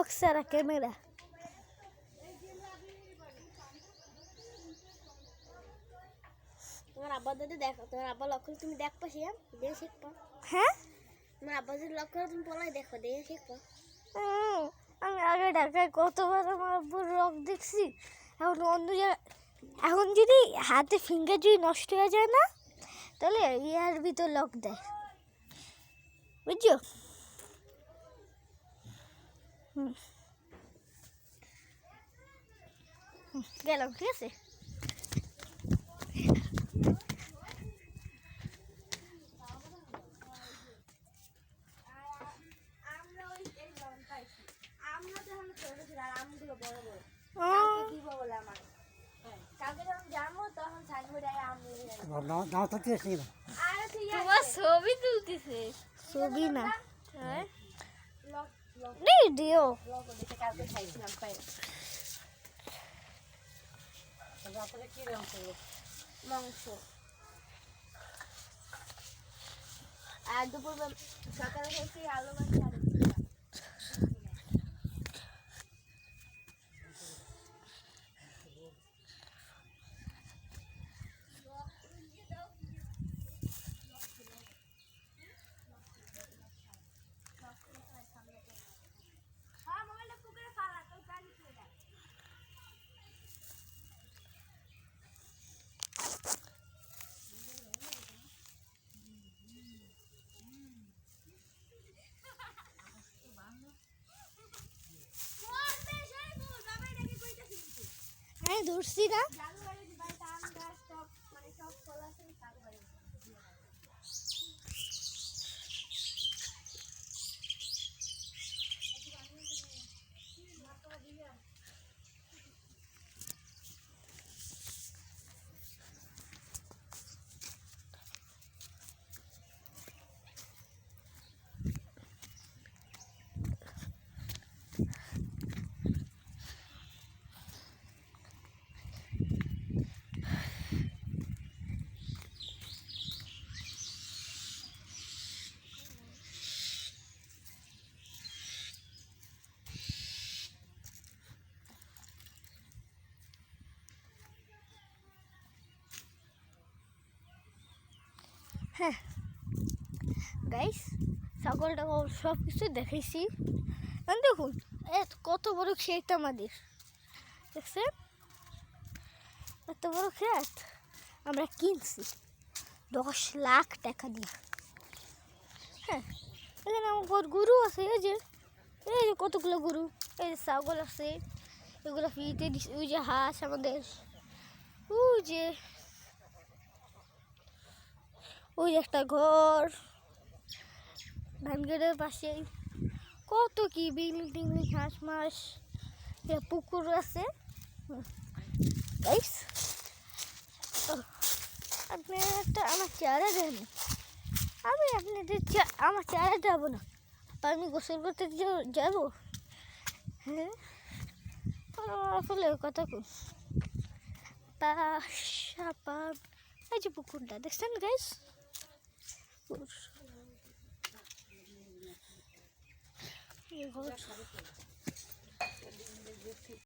Box আর camera. তোমার আব্বা যদি দেখো, তোমার আব্বা লক্ষ্য তুমি দেখবা সে দিয়ে শিখবা। হ্যাঁ, তোমার আব্বা যদি লক্ষ্য তুমি পলাই দেখো দিয়ে শিখবা। আমি আগে ঢাকায় কতবার আমার আব্বুর রক দেখছি। এখন অন্য জায়গায়, এখন যদি হাতে ফিঙ্গার যদি নষ্ট হয়ে যায় না, তাহলে ইয়ার ভিতর লক দেয়, বুঝছো? গেলাম, ঠিক আছে। আমগুলো বড় বড় দিব বলে আমার কালকে যখন যাবো তখন থাকবে আম তোমার ছবি তুলতেছে, ছবি না দিও। কালকে খাইছিলাম মাংস। আর দুপুর সকালে খাইছি আলু মাছ। আমি ধরছি না। হ্যাঁ গাইস, ছাগলটা সব কিছু দেখাইছি। দেখুন কত বড় ক্ষেত আমাদের, দেখছেন? এত বড় ক্ষেত আমরা কিনছি 10 লাখ টাকা দিয়ে। হ্যাঁ, এখানে আমার গরু আছে, এই যে কতগুলো গরু, এই যে ছাগল আছে, এগুলো ফ্রিতে দিচ্ছে। ওই যে হাঁস আমাদের, ওই যে একটা ঘর, ধানগেটের পাশে কত কি বিল্ডিং, হাঁস মাস, পুকুর আছে। আপনি একটা আমার চেহারা দেন, আমি আপনাদের আমার চেহারা যাবো না, আমি গোসল করতে যাবো। হ্যাঁ, আসলে কথা কোন এই যে পুকুরটা দেখছেন গাইস,